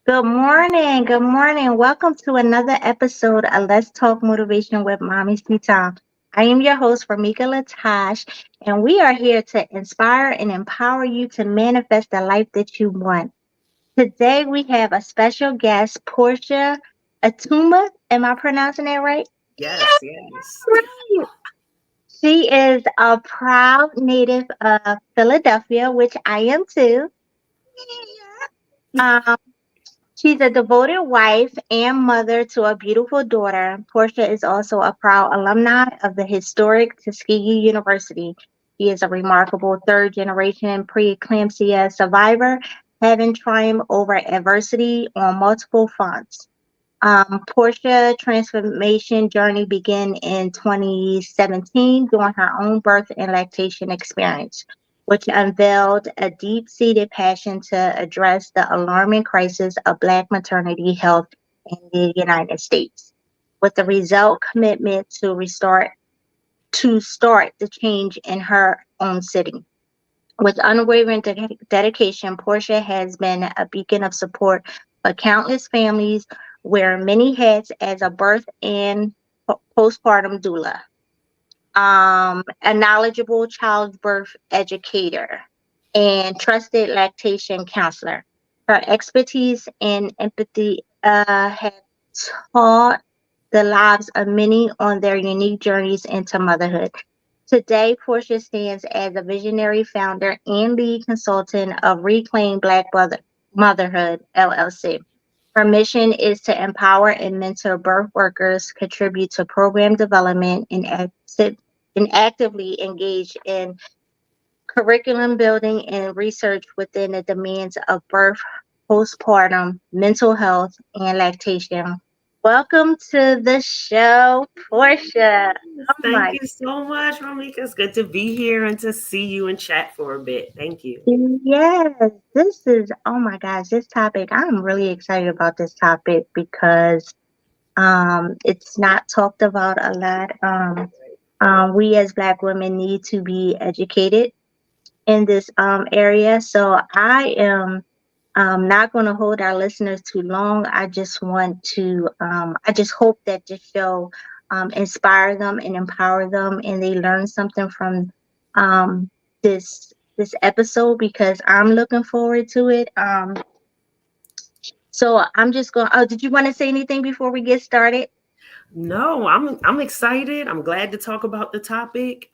Good morning. Good morning. Welcome to another episode of Let's Talk Motivation with Mommy's Tea Time. I am your host, Ramika Latash, and we are here to inspire and empower you to manifest the life that you want. Today, we have a special guest, Portia Atuma. Am I pronouncing that right? Yes, yes. Right. She is a proud native of Philadelphia, which I am too. Um, She's a devoted wife and mother to a beautiful daughter. Portia is also a proud alumni of the historic Tuskegee University. She is a remarkable third generation preeclampsia survivor, having triumphed over adversity on multiple fronts. Portia transformation journey began in 2017 during her own birth and lactation experience, which unveiled a deep-seated passion to address the alarming crisis of Black maternity health in the United States, with the result commitment to start the change in her own city. With unwavering dedication, Portia has been a beacon of support for countless families, wearing many hats as a birth and postpartum doula, a knowledgeable childbirth educator, and trusted lactation counselor. Her expertise and empathy have taught the lives of many on their unique journeys into motherhood. Today, Portia stands as a visionary founder and lead consultant of Reclaim Black Motherhood, LLC. Her mission is to empower and mentor birth workers, contribute to program development, and actively engage in curriculum building and research within the demands of birth, postpartum, mental health, and lactation. Welcome to the show, Portia. Yes, Oh thank my. you so much, Ramika. It's good to be here and to see you and chat for a bit. Thank you. Yes, this is, oh my gosh, this topic, I'm really excited about this topic because it's not talked about a lot. We as Black women need to be educated in this area. So I am not going to hold our listeners too long. I just hope that this show inspire them and empower them and they learn something from um, this episode because I'm looking forward to it. So I'm just going, oh, did you want to say anything before we get started? No, I'm excited. I'm glad to talk about the topic.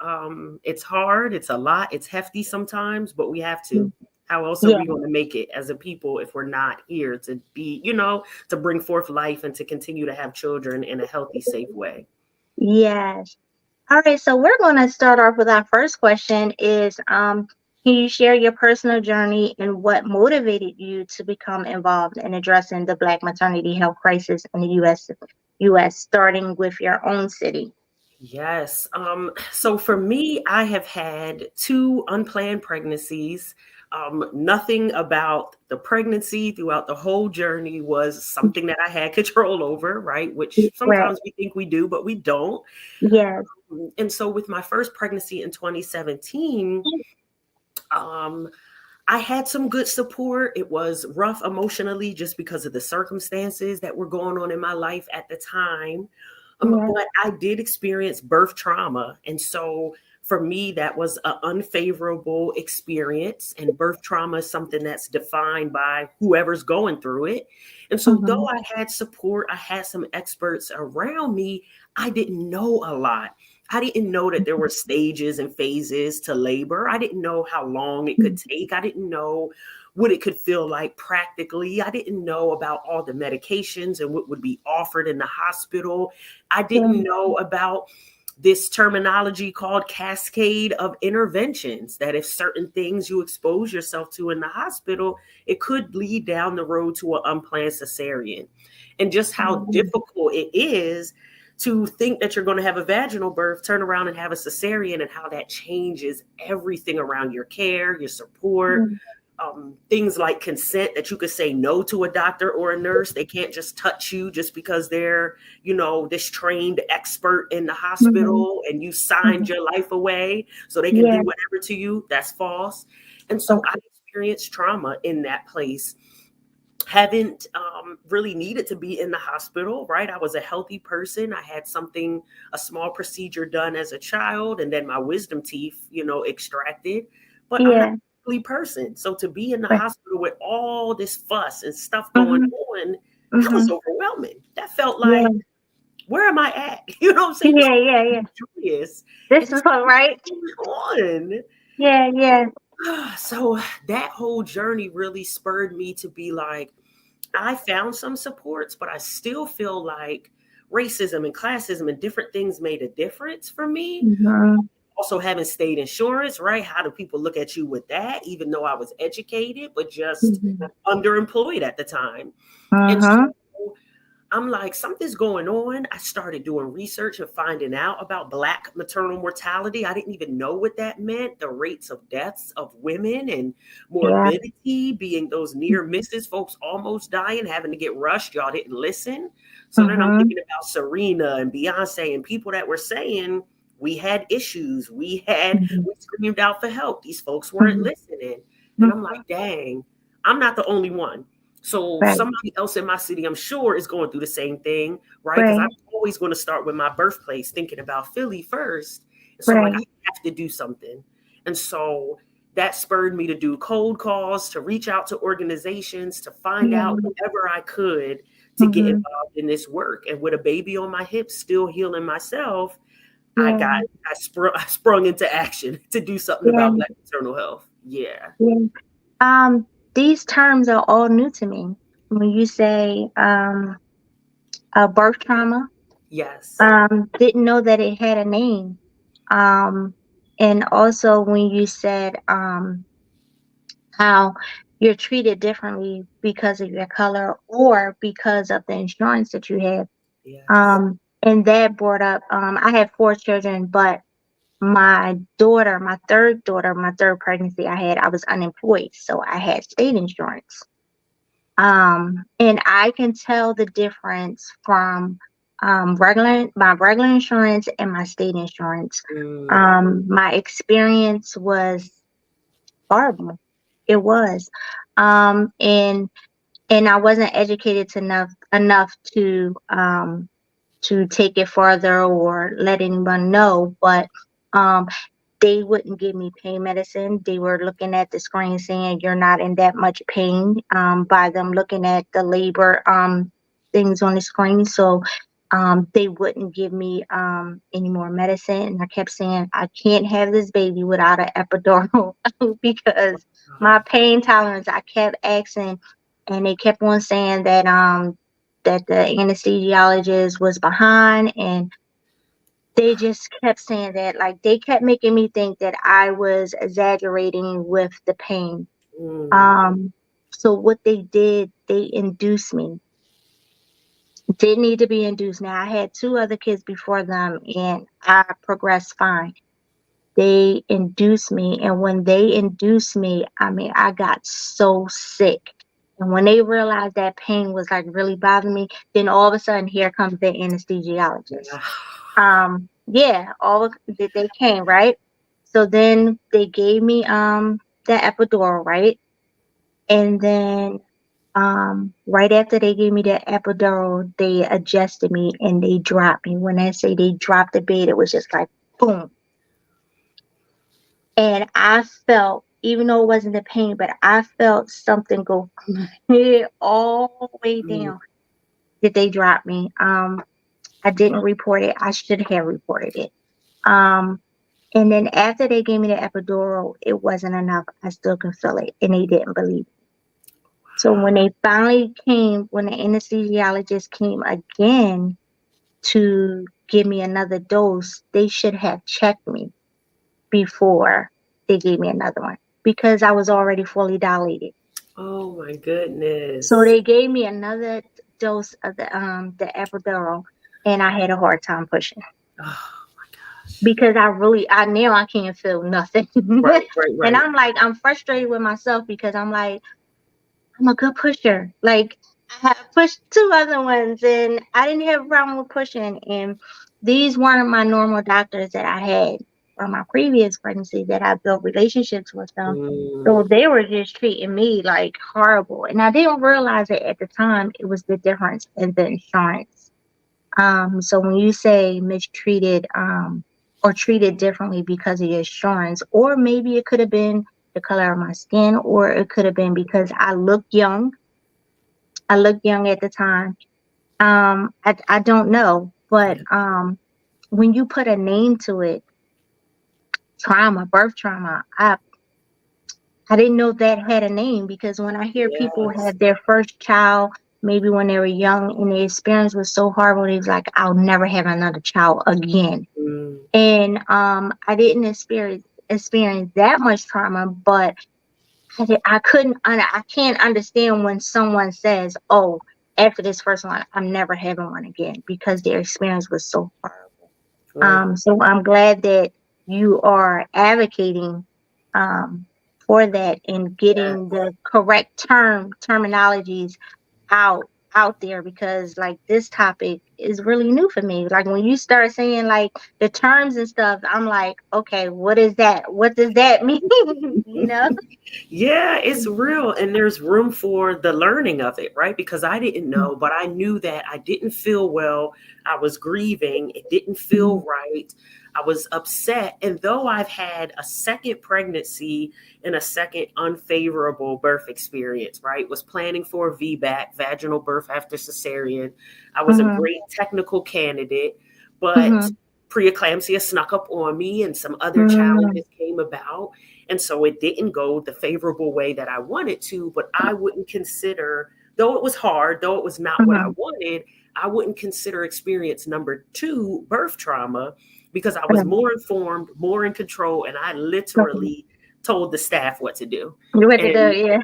It's hard, it's a lot, it's hefty sometimes, but we have to. How else are Yeah, we going to make it as a people if we're not here to be, to bring forth life and to continue to have children in a healthy, safe way? yes. All right, so we're going to start off with our first question is can you share your personal journey and what motivated you to become involved in addressing the Black maternity health crisis in the US starting with your own city? Yes. So for me, I have had two unplanned pregnancies. Nothing about the pregnancy throughout the whole journey was something that I had control over, right? Which Right. sometimes we think we do, but we don't. Yes. And so with my first pregnancy in 2017, um, I had some good support. It was rough emotionally just because of the circumstances that were going on in my life at the time. Yeah. But I did experience birth trauma. And so for me, that was an unfavorable experience. And birth trauma is something that's defined by whoever's going through it. And so, though Mhm. I had support, I had some experts around me, I didn't know a lot. I didn't know that there were stages and phases to labor. I didn't know how long it could take. I didn't know what it could feel like practically. I didn't know about all the medications and what would be offered in the hospital. I Yeah. didn't know about this terminology called cascade of interventions, that if certain things you expose yourself to in the hospital, it could lead down the road to an unplanned cesarean. And just how Mhm. difficult it is to think that you're going to have a vaginal birth, turn around and have a cesarean, and how that changes everything around your care, your support, things like consent, that you could say no to a doctor or a nurse. They can't just touch you just because they're, this trained expert in the Mhm. hospital and you signed Mhm. your life away so they can do Yeah. whatever to you. That's false. And so I Okay. experienced trauma in that place. haven't really needed to be in the hospital, right? I was a healthy person. I had a small procedure done as a child, and then my wisdom teeth, extracted. But I'm not Yeah. a healthy person. So to be in the Right. hospital with all this fuss and stuff going Mhm. on, that was Mhm. overwhelming. That felt like, Yeah. where am I at? You know what I'm saying? This Yeah. Yeah. Yeah. is joyous. This And is it's all right. going on. Yeah. Yeah. So that whole journey really spurred me to be like, I found some supports, but I still feel like racism and classism and different things made a difference for me. Mhm. Also, having state insurance, right? How do people look at you with that, even though I was educated, but just Mhm. underemployed at the time? And Mhm. so I'm like, something's going on. I started doing research and finding out about Black maternal mortality. I didn't even know what that meant. The rates of deaths of women and Yeah. morbidity being those near misses, folks almost dying, having to get rushed. Y'all didn't listen. So then I'm Mhm. thinking about Serena and Beyonce and people that were saying, we had issues. Mhm. We screamed out for help. These folks weren't Mhm. listening. And I'm Mhm. like, dang, I'm not the only one. So Right. somebody else in my city, I'm sure, is going through the same thing, right? Because I'm Right. always going to start with my birthplace, thinking about Philly first. And so I'm like, I Right. have to do something. And so that spurred me to do cold calls, to reach out to organizations, to find Yeah. out whatever I could to get Mhm. involved in this work. And with a baby on my hips, still healing myself, Yeah. I sprung into action to do something Yeah. about Black maternal health. Yeah. Yeah. Um, these terms are all new to me. When you say birth trauma, Yes. didn't know that it had a name. Um, and also when you said how you're treated differently because of your color or because of the insurance that you have. Yes. And that brought up, I had 4 children, but my daughter, my third pregnancy I had, I was unemployed. So I had state insurance. And I can tell the difference from my regular insurance and my state insurance. Mm, My experience was horrible. It was. And I wasn't educated enough to take it further or let anyone know. But um, they wouldn't give me pain medicine. They were looking at the screen saying you're not in that much pain by them looking at the labor things on the screen. So they wouldn't give me any more medicine. And I kept saying, I can't have this baby without an epidural because my pain tolerance, I kept asking, and they kept on saying that the anesthesiologist was behind, and they just kept saying that, like, they kept making me think that I was exaggerating with the pain. mm, Um, so what they did, they induced me. Didn't need to be induced. Now I had 2 other kids before them, and I progressed fine. They induced me, and when they induced me, I mean, I got so sick. And when they realized that pain was like really bothering me, then all of a sudden here comes the anesthesiologist. yeah. Yeah, all of they came, right? So then they gave me the epidural, right? And then right after they gave me the epidural, they adjusted me and they dropped me. When I say they dropped the bed, it was just like boom. And I felt, even though it wasn't the pain, but I felt something go from my head all the way Mm, down. Did they drop me? I didn't report it. I should have reported it. Um, and then after they gave me the epidural, it wasn't enough. I still can feel it, and they didn't believe it. So when the anesthesiologist came again to give me another dose, they should have checked me before they gave me another one because I was already fully dilated. oh my So goodness. they gave me another dose of the epidural, and I had a hard time pushing Oh my gosh. because I now I can't feel nothing. Right, right, And right. I'm like, I'm frustrated with myself because I'm like, I'm a good pusher. Like, I have pushed 2 other ones and I didn't have a problem with pushing. And these weren't my normal doctors that I had. from my previous pregnancy that I built relationships with them. Mm, So they were just treating me like horrible. And I didn't realize it at the time. It was the difference in the insurance. So when you say mistreated, or treated differently because of your insurance, or maybe it could have been the color of my skin, or it could have been because I looked young. I looked young at the time. I don't know, but yeah. when you put a name to it, trauma, birth trauma, I didn't know that had a name, because when I hear people Yes. have their first child, maybe when they were young and the experience was so horrible, they was like, I'll never have another child again. Mm, And I didn't experience that much trauma, but I can't understand when someone says, "Oh, after this first one, I'm never having one again," because their experience was so horrible. right. So I'm glad that you are advocating um, for that and Yeah. getting the correct terminologies out there, because like this topic is really new for me. Like when you start saying like the terms and stuff, I'm like, okay, what is that? What does that mean? you know? Yeah, it's real. And there's room for the learning of it, right? Because I didn't know, but I knew that I didn't feel well. I was grieving. It didn't feel Mhm, right. I was upset. And though I've had a second pregnancy and a second unfavorable birth experience, right? Was planning for a VBAC, vaginal birth after cesarean. I was a mhm, great technical candidate, but mhm, preeclampsia snuck up on me and some other mhm, challenges came about. And so it didn't go the favorable way that I wanted to, but I wouldn't consider, though it was hard, though it was not what I mhm, wanted, I wouldn't consider experience number two birth trauma, because I was mhm. more informed, more in control, and I Okay. literally told the staff what to do. You ready to, And yeah.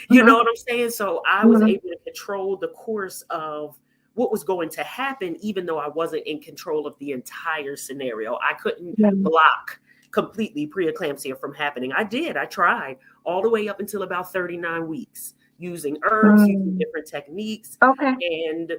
you know Mhm, what I'm saying? So I was mhm, able to control the course of what was going to happen, even though I wasn't in control of the entire scenario. I couldn't yeah, block completely preeclampsia from happening. I did. I tried all the way up until about 39 weeks using herbs, using mm. different techniques. Okay. And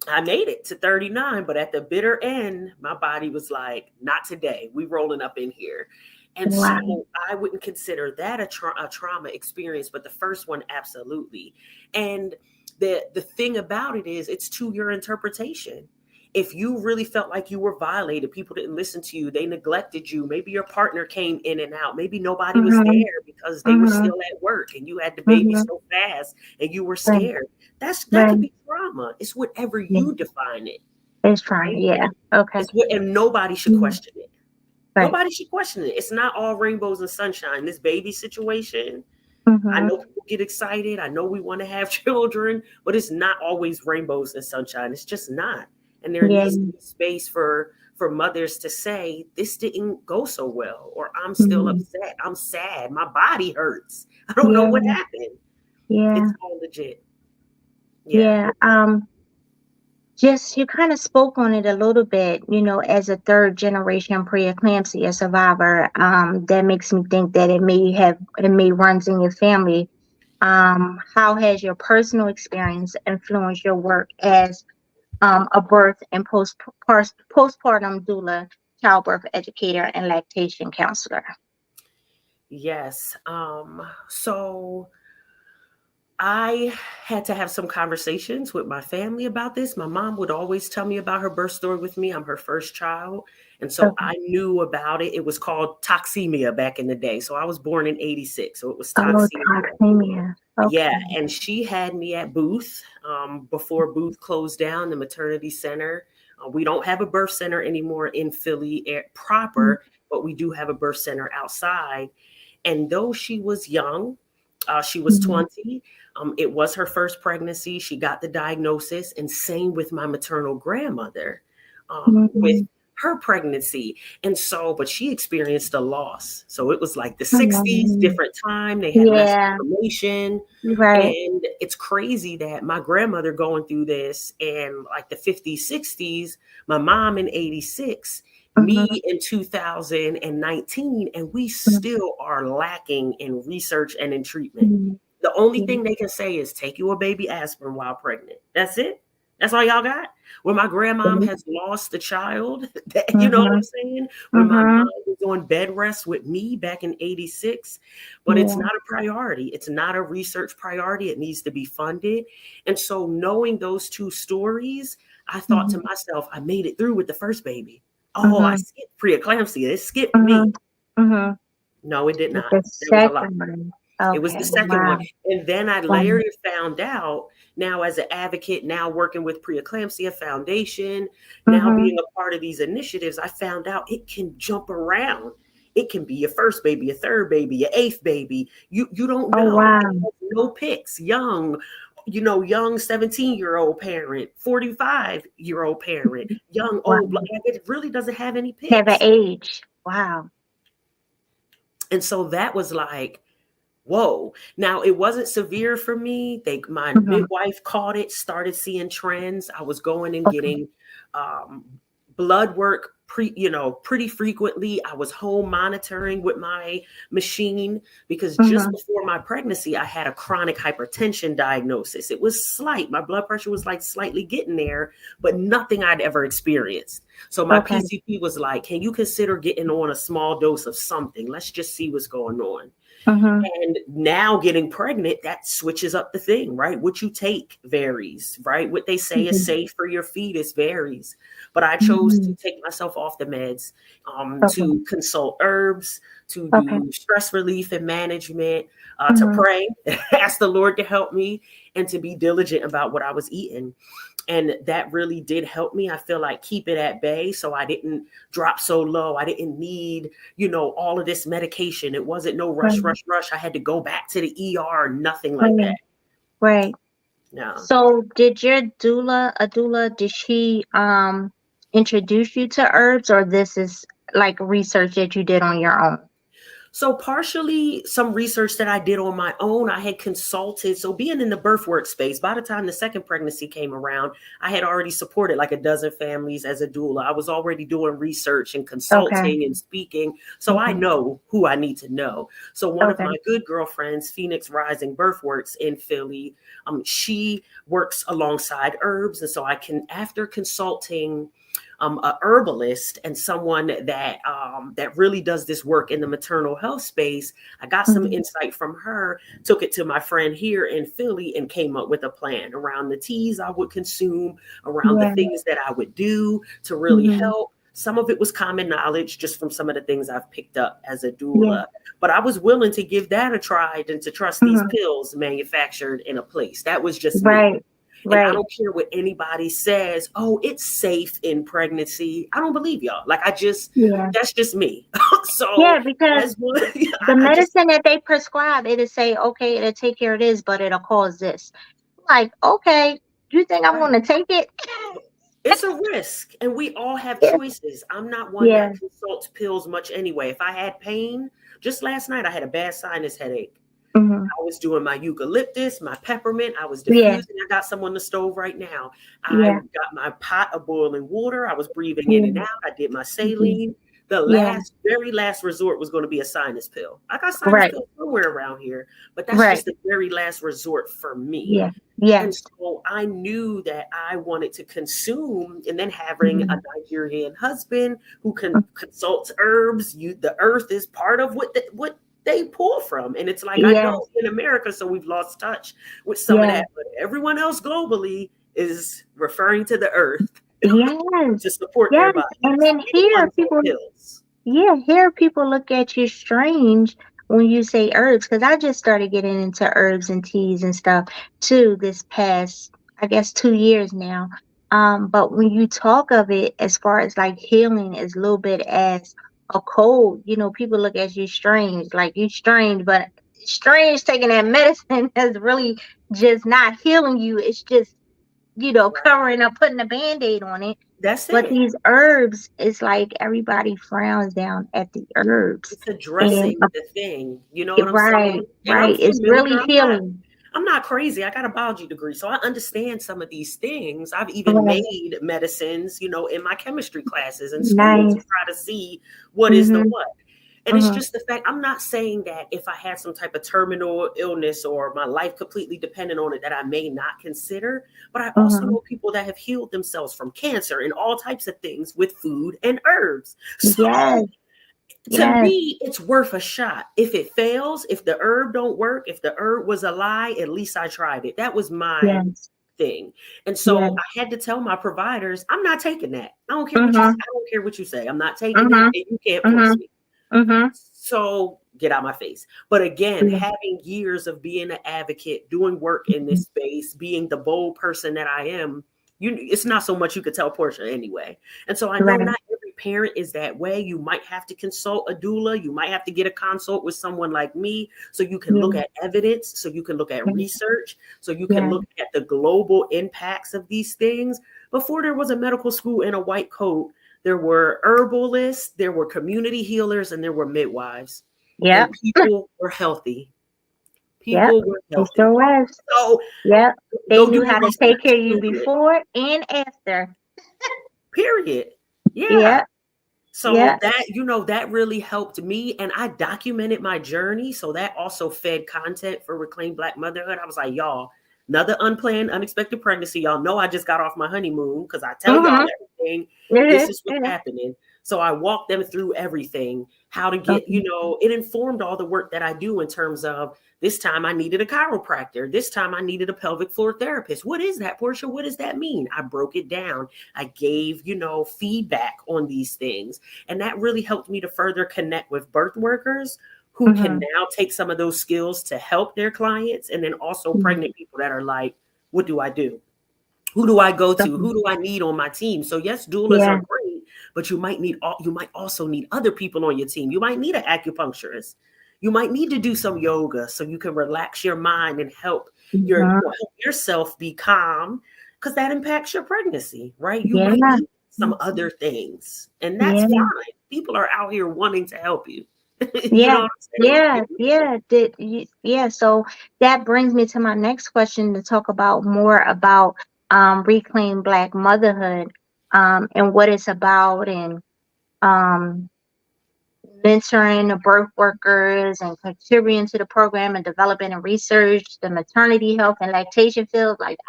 I made it to 39, but at the bitter end, my body was like, not today. We rolling up in here. And Wow. so I wouldn't consider that a trauma experience, but the first one, absolutely. And the thing about it is it's to your interpretation. If you really felt like you were violated, people didn't listen to you, they neglected you, maybe your partner came in and out, maybe nobody was Mhm, there because they were mhm, still at work and you had the baby mhm. so fast and you were Right, scared, that right. could be trauma. It's whatever Yeah. you define it, It's trying. right? Yeah. Okay. It's what, and nobody should Mhm. question it. Right. Nobody should question it. It's not all rainbows and sunshine. This baby situation, I Mhm. know people get excited. I know we want to have children, but it's not always rainbows and sunshine. It's just not. And there Yeah. needs to be space for mothers to say, this didn't go so well, or I'm still Mhm. upset. I'm sad. My body hurts. I don't know Yeah. what happened. Yeah. It's all legit. Yeah. Yeah. Just you kind of spoke on it a little bit, as a third generation preeclampsia survivor. That makes me think that it may runs in your family. How has your personal experience influenced your work as a birth and postpartum doula, childbirth educator, and lactation counselor? Yes. So I had to have some conversations with my family about this. My mom would always tell me about her birth story with me. I'm her first child. And so Okay. I knew about it. It was called toxemia back in the day. So I was born in 86. So it was Oh, toxemia. toxemia. Yeah. Okay. And she had me at Booth before Booth closed down, the maternity center. We don't have a birth center anymore in Philly Mm-hmm. proper, but we do have a birth center outside. And though she was young, she was Mm-hmm. 20. It was her first pregnancy. She got the diagnosis, and same with my maternal grandmother with Mm-hmm. her pregnancy. And so, but she experienced a loss. So it was like the 60s, Mm-hmm. different time. They had less Yeah. information. Right. And it's crazy that my grandmother going through this in like the 50s, 60s, my mom in 86, Mm-hmm. me in 2019, and we Mm-hmm. still are lacking in research and in treatment. Mm-hmm. The only Yeah. thing they can say is take you a baby aspirin while pregnant. That's it. That's all y'all got? When my grandmom Mhm. has lost a child, that, you know what I'm Mhm. saying? When my mom Mhm. was on bed rest with me back in 86, but it's Yeah. not a priority. It's not a research priority. It needs to be funded. And so knowing those two stories, I thought to Mhm. myself, I made it through with the first baby. Oh, I Mhm. skipped preeclampsia. It skipped me. Mhm. Mhm. No, it did With not. the There was a lot. second one. It was Okay. the second one. Wow. And then I Wow. later found out, now as an advocate, now working with Preeclampsia Foundation, now being Mhm. a part of these initiatives, I found out it can jump around. It can be your first baby, your third baby, your eighth baby. You don't Oh know. It wow. has no picks. Young, young 17-year-old parent, 45-year-old parent, young, Wow. old, it really doesn't have any Have an picks. age. Wow. And so that was like, whoa. Now it wasn't severe for me. My Mhm. midwife caught it, started seeing trends. I was going and Okay. getting um, blood work pretty frequently. I was home monitoring with my machine because just Mhm. before my pregnancy, I had a chronic hypertension diagnosis. It was slight. My blood pressure was like slightly getting there, but nothing I'd ever experienced. So my Okay. PCP was like, can you consider getting on a small dose of something? Let's just see what's going on. Mhm. And now getting pregnant, that switches up the thing, right? What you take varies, right? What they say is Mhm. safe for your fetus varies. But I chose to Mhm. take myself off the meds, Okay. to consult herbs, to Okay. do stress relief and management, to Mhm. pray, ask the Lord to help me, and to be diligent about what I was eating. And that really did help me. I feel like keep it at bay so I didn't drop so low. I didn't need, all of this medication. It wasn't no rush, Right. rush, rush. I had to go back to the ER, nothing like that. Right. Right. No. So did your doula, did she introduce you to herbs, or this is like research that you did on your own? So partially some research that I did on my own, I had consulted. So being in the birth workspace, by the time the second pregnancy came around, I had already supported like a dozen families as a doula. I was already doing research and Okay. consulting and speaking. So I Okay. know who I need to know. So one of Okay. my good girlfriends, Phoenix Rising Birthworks in Philly, she works alongside herbs. And so I can, after consulting a herbalist and someone that really does this work in the maternal health space. I got some Mhm. insight from her, took it to my friend here in Philly, and came up with a plan around the teas I would consume, around the Yeah. things that I would do to really Mhm. help. Some of it was common knowledge just from some of the things I've picked up as a Yeah. doula, but I was willing to give that a try and to trust these Mhm. pills manufactured in a place. That was just me. Right. And I Right. don't care what anybody says. Oh, it's safe in pregnancy. I don't believe y'all. Like Yeah. that's just me. So Yeah, because as one, the I just medicine that they prescribe, it'll say, okay, it'll take care of this, but it'll cause this. Like, okay, you think I'm right. gonna take it? It's a risk, and we all have Yeah. choices. I'm not one Yeah. that consults pills much anyway. If I had pain, just last night I had a bad sinus headache. Mhm. I was doing my eucalyptus, my peppermint. I was Yeah. diffusing. I got some on the stove right now. I Yeah. got my pot of boiling water. I was breathing in and Yeah. out. I did my Mhm. saline. The Yeah. very last resort was going to be a sinus pill. I got sinus Right. pills somewhere around here, but that's Right. just the very last resort for me. Yeah. And Yes. so I knew that I wanted to consume, and then having a Mhm. Nigerian husband who consults herbs. The earth is part of what they pull from. And it's like, I know Yes. in America, so we've lost touch with some of Yes. that, but everyone else globally is referring to the earth Yes. to support their Yes. And bodies. then We're the here ones on people pills. Yeah, here people look at you strange when you say herbs, because I just started getting into herbs and teas and stuff too this past, I guess, 2 years now. But when you talk of it as far as like healing as little bit as a cold, people look at you strange, like you strange, but strange taking that medicine is really just not healing you. It's just, Right. covering up, putting a band-aid on it. That's But it. these herbs, it's like everybody frowns down at the herbs. It's And addressing the thing. You know what I'm right, saying? And I'm right. It's familiar. really healing. I'm not crazy. I got a biology degree, so I understand some of these things. I've even Right. made medicines, in my chemistry classes in school to Nice. try to see what is the Mhm. what. And it's just the fact, I'm not saying that if I had some type of terminal illness or my life completely dependent on it, that I may not consider, but I also know people that have healed themselves from cancer and all types of things with food and herbs. So Yes. to Yes. me, it's worth a shot. If it fails, if the herb don't work, if the herb was a lie, at least I tried it. That was my Yes. thing. And Yes. so I had to tell my providers, I'm not taking that. I don't care what you say. Mhm. I don't care what you say. I'm not taking it, Mhm. and you can't force Mhm. me. Mhm. So get out my face. But again, Yeah. having years of being an advocate, doing work in this space, being the bold person that I am, it's not so much you could tell Portia anyway. And so I know Right. not every parent is that way. You might have to consult a doula. You might have to get a consult with someone like me so you can look Yeah. at evidence, so you can look at research, so you can Yeah. look at the global impacts of these things. Before there was a medical school in a white coat, there were herbalists, there were community healers, and there were midwives. And Yep. people were healthy. Yep. People were It healthy. sure was. So Yep. They go do knew your how to take research. care of you Google it. before and after. Period. Yeah. Yep. So Yep. that, that really helped me. And I documented my journey. So that also fed content for Reclaim Black Motherhood. I was like, y'all, another unplanned, unexpected pregnancy. Y'all know I just got off my honeymoon because I tell y'all Mhm. everything. This Mhm. is what's Mhm. happening. So I walked them through everything, how to get, Okay. it informed all the work that I do in terms of this time I needed a chiropractor. This time I needed a pelvic floor therapist. What is that, Portia? What does that mean? I broke it down. I gave, feedback on these things. And that really helped me to further connect with birth workers who can Mhm. now take some of those skills to help their clients. And then also Mhm. pregnant people that are like, what do I do? Who do I go to? Okay. Who do I need on my team? So yes, doulas are Yeah. great, but you might also need other people on your team. You might need an acupuncturist. You might need to do some yoga so you can relax your mind and help Mhm. help yourself be calm, because that impacts your pregnancy, right? You might Yeah. need some other things, and that's Yeah. fine. People are out here wanting to help you. You Yeah. know what I'm saying? Yeah. Yeah. Yeah. So that brings me to my next question to talk about more about Reclaim Black Motherhood and what it's about and um mentoring the birth workers and contributing to the program and developing and research the maternity health and lactation field. Like,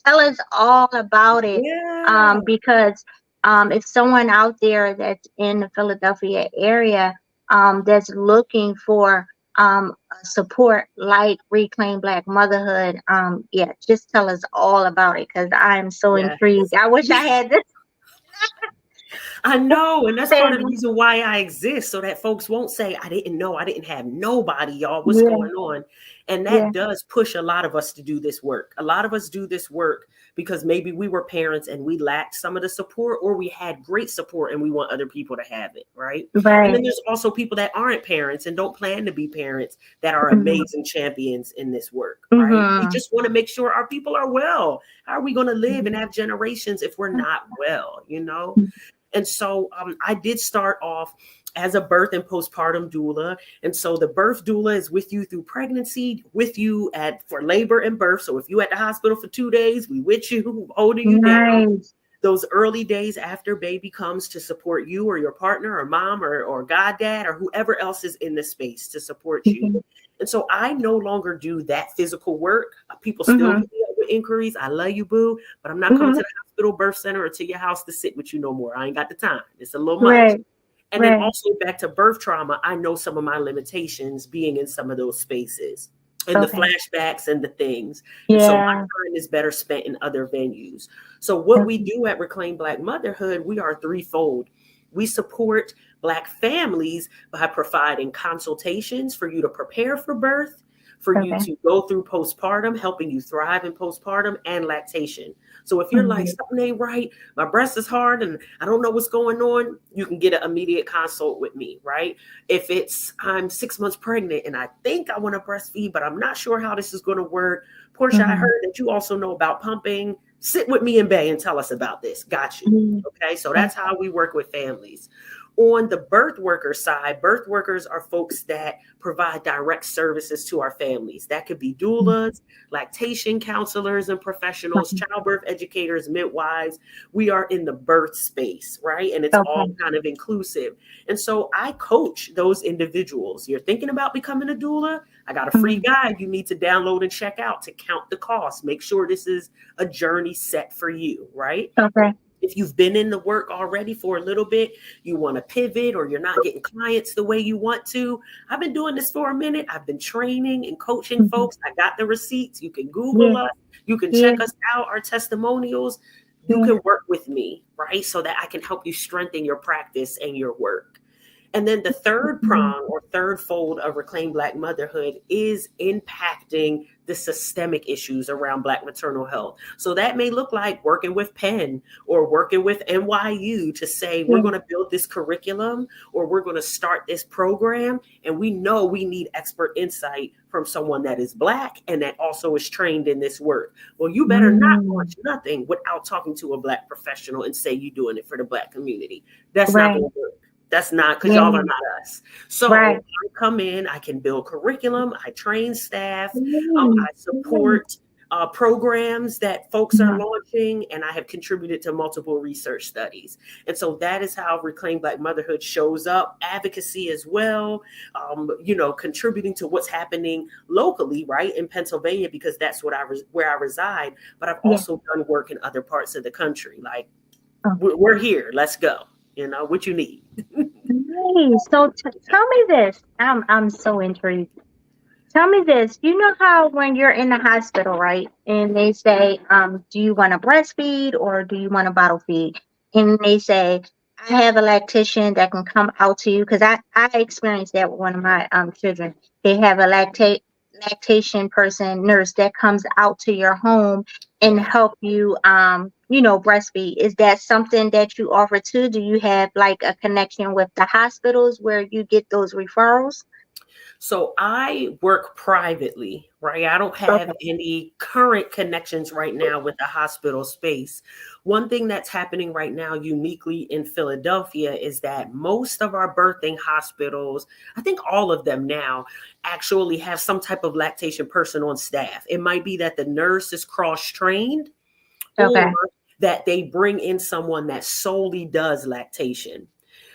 tell us all about it. Yeah. Because if someone out there that's in the Philadelphia area that's looking for support like Reclaim Black Motherhood, yeah, just tell us all about it because I'm so Yeah. intrigued. I wish I had this. I know, and that's part of the reason why I exist, so that folks won't say, I didn't know, I didn't have nobody, y'all, what's Yeah, going on? And yeah, that does push a lot of us to do this work. A lot of us do this work because maybe we were parents and we lacked some of the support, or we had great support and we want other people to have it, right? And right. then there's also people that aren't parents and don't plan to be parents that are Mhm. amazing champions in this work, right? We Mhm. just want to make sure our people are well. How are we going to live and have generations if we're not well, And so I did start off as a birth and postpartum doula. And so the birth doula is with you through pregnancy, with you for labor and birth. So if you at the hospital for 2 days, we with you, holding you down. Nice. Those early days after baby comes to support you or your partner or mom or goddad or whoever else is in the space to support you. Mhm. And so I no longer do that physical work. People still Mhm. hit me up with inquiries. I love you, boo, but I'm not coming to Mhm. the hospital, birth center, or to your house to sit with you no more. I ain't got the time. It's a little much. Right. And then Right. also back to birth trauma, I know some of my limitations being in some of those spaces and the Okay. flashbacks and the things. And so my Yeah. time is better spent in other venues. So what we Okay. do at Reclaim Black Motherhood, we are threefold. We support Black families by providing consultations for you to prepare for birth, for you Okay. to go through postpartum, helping you thrive in postpartum and lactation. So if you're like, Mhm. something ain't right, my breast is hard and I don't know what's going on, you can get an immediate consult with me, right? If it's I'm 6 months pregnant and I think I want to breastfeed, but I'm not sure how this is going to work. Portia, I Mhm. heard that you also know about pumping. Sit with me in Bay and tell us about this. Got you. Mhm. Okay. So Okay. that's how we work with families. On the birth worker side, birth workers are folks that provide direct services to our families. That could be doulas, lactation counselors and professionals, childbirth educators, midwives. We are in the birth space, right? And it's all Okay. kind of inclusive. And so I coach those individuals. You're thinking about becoming a doula? I got a free Mhm. guide you need to download and check out to count the cost. Make sure this is a journey set for you, right? Okay. If you've been in the work already for a little bit, you want to pivot or you're not getting clients the way you want to. I've been doing this for a minute. I've been training and coaching Mhm. folks. I got the receipts. You can Yeah. Google us. You can Yeah. check us out, our testimonials. You Yeah. can work with me, right? So that I can help you strengthen your practice and your work. And then the third Mhm. prong or third fold of Reclaim Black Motherhood is impacting the systemic issues around Black maternal health. So that may look like working with Penn or working with NYU to say, we're Yeah. going to build this curriculum or we're going to start this program. And we know we need expert insight from someone that is Black and that also is trained in this work. Well, you better not Mm. launch nothing without talking to a Black professional and say you're doing it for the Black community. That's not Right. going to work. That's not because Yeah. y'all are not us. So Right. I come in, I can build curriculum, I train staff, Mm. I support programs that folks are Mhm. launching, and I have contributed to multiple research studies. And so that is how Reclaim Black Motherhood shows up. Advocacy as well, contributing to what's happening locally, right, in Pennsylvania, because that's where I reside. But I've Yeah. also done work in other parts of the country. Like, Oh. we're here, let's go. What you need. Nice. So tell me this. I'm so intrigued. Tell me this. You know how when you're in the hospital, right, and they say, do you want to breastfeed or do you want to bottle feed? And they say, I have a lactation that can come out to you because I experienced that with one of my children. They have a lactation person nurse that comes out to your home and Yeah. help you breastfeed. Is that something that you offer too? Do you have like a connection with the hospitals where you get those referrals? So I work privately, right? I don't have Okay. any current connections right now with the hospital space. One thing that's happening right now uniquely in Philadelphia is that most of our birthing hospitals, I think all of them now, actually have some type of lactation person on staff. It might be that the nurse is cross-trained or Okay. that they bring in someone that solely does lactation.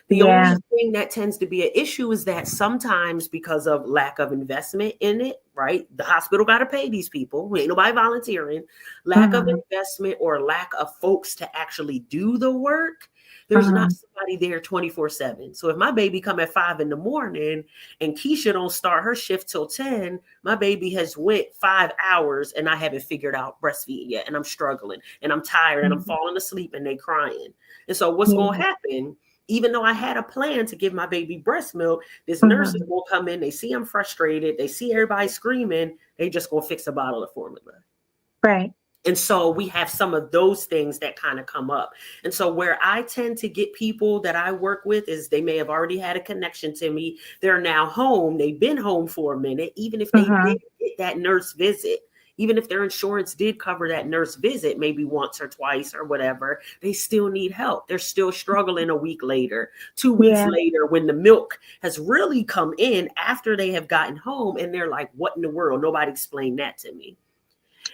The Yeah. only thing that tends to be an issue is that sometimes because of lack of investment in it, right? The hospital got to pay these people. Ain't nobody volunteering. Lack of Mhm. investment or lack of folks to actually do the work. There's not Mhm. somebody there 24/7. So if my baby come at 5 in the morning and Keisha don't start her shift till 10, my baby has went 5 hours and I haven't figured out breastfeeding yet. And I'm struggling and I'm tired and I'm Mhm. falling asleep and they crying. And so what's going Yeah. to happen? Even though I had a plan to give my baby breast milk, this nurse Mhm. will come in. They see I'm frustrated. They see everybody screaming. They just gonna fix a bottle of formula. Right. And so we have some of those things that kind of come up. And so where I tend to get people that I work with is they may have already had a connection to me. They're now home. They've been home for a minute, even if they did Mhm. get that nurse visit. Even if their insurance did cover that nurse visit, maybe once or twice or whatever, they still need help. They're still struggling a week later, 2 weeks Yeah. later, when the milk has really come in after they have gotten home. And they're like, what in the world? Nobody explained that to me.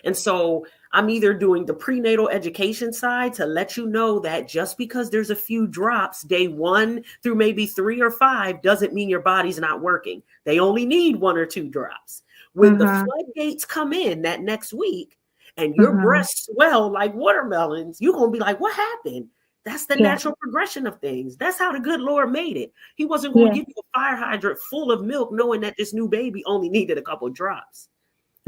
And so I'm either doing the prenatal education side to let you know that just because there's a few drops day 1 through maybe 3 or 5 doesn't mean your body's not working. They only need 1 or 2 drops. When the Mhm. floodgates come in that next week and your Mhm. breasts swell like watermelons, you're going to be like, what happened? That's the Yeah. natural progression of things. That's how the good Lord made it. He wasn't going Yeah. to give you a fire hydrant full of milk knowing that this new baby only needed a couple drops,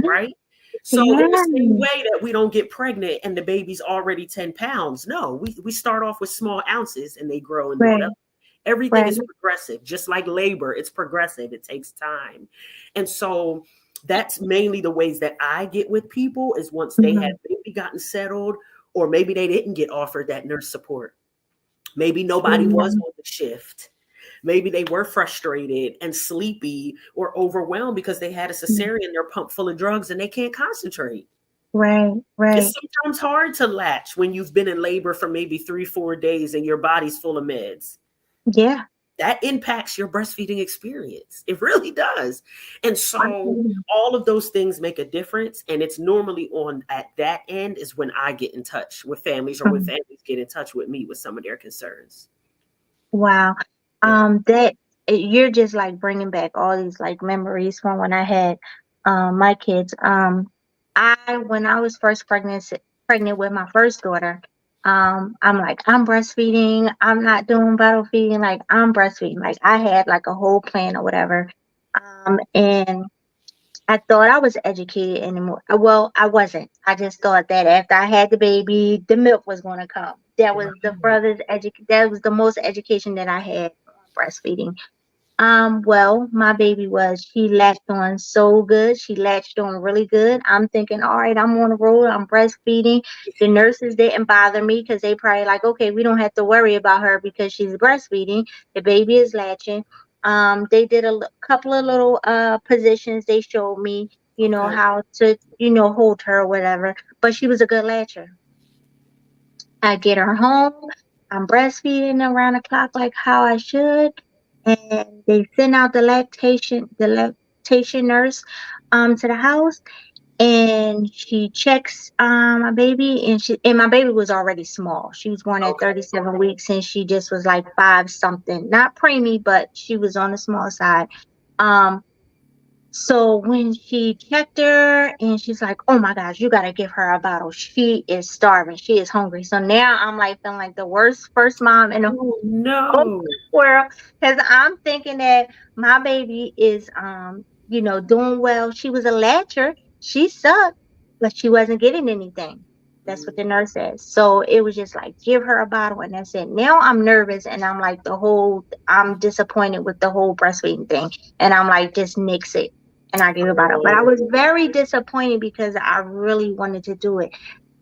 right? So in the same Yeah. way that we don't get pregnant and the baby's already 10 pounds, no, we start off with small ounces and they grow and develop. Right. Everything Right. is progressive, just like labor. It's progressive. It takes time. And so that's mainly the ways that I get with people is once they have Mhm. maybe gotten settled, or maybe they didn't get offered that nurse support. Maybe nobody was Yeah. on the shift. Maybe they were frustrated and sleepy or overwhelmed because they had a cesarean, they're pumped full of drugs and they can't concentrate. Right. It's Right. sometimes hard to latch when you've been in labor for maybe 3, 4 days and your body's full of meds. Yeah. that impacts your breastfeeding experience. It really does. And so Absolutely. all of those things make a difference. And it's normally on at that end is when I get in touch with families, or when Mhm. families get in touch with me with some of their concerns. Wow. Yeah. That you're just like bringing back all these like memories from when I had my kids. I when I was first pregnant with my first daughter, I'm like, I'm breastfeeding. I'm not doing bottle feeding. Like I'm breastfeeding. Like I had like a whole plan or whatever. And I thought I was educated anymore. Well, I wasn't. I just thought that after I had the baby, the milk was going to come. That was the Right. furthest that was the most education that I had on breastfeeding. Well, my baby she latched on so good. She latched on really good. I'm thinking, all right, I'm on the road. I'm breastfeeding. The nurses didn't bother me because they probably like, okay, we don't have to worry about her because she's breastfeeding. The baby is latching. They did couple of little positions. They showed me, Okay. how to, hold her or whatever. But she was a good latcher. I get her home. I'm breastfeeding around the clock like how I should. And they send out the lactation nurse to the house, and she checks my baby, and my baby was already small. She was born at Okay. 37 weeks, and she just was like five something. Not preemie, but she was on the small side. Um so when she checked her and she's like, oh my gosh, you gotta give her a bottle. She is starving. She is hungry. So now I'm like feeling like the worst first mom in the Oh whole no. world, because I'm thinking that my baby is doing well. She was a latcher. She sucked, but she wasn't getting anything. That's what the Mm. nurse says. So it was just like give her a bottle, and that's it. Now I'm nervous, and I'm disappointed with the whole breastfeeding thing, and I'm like just nix it, and I gave her a bottle. But I Oh, was very disappointed because I really wanted to do it.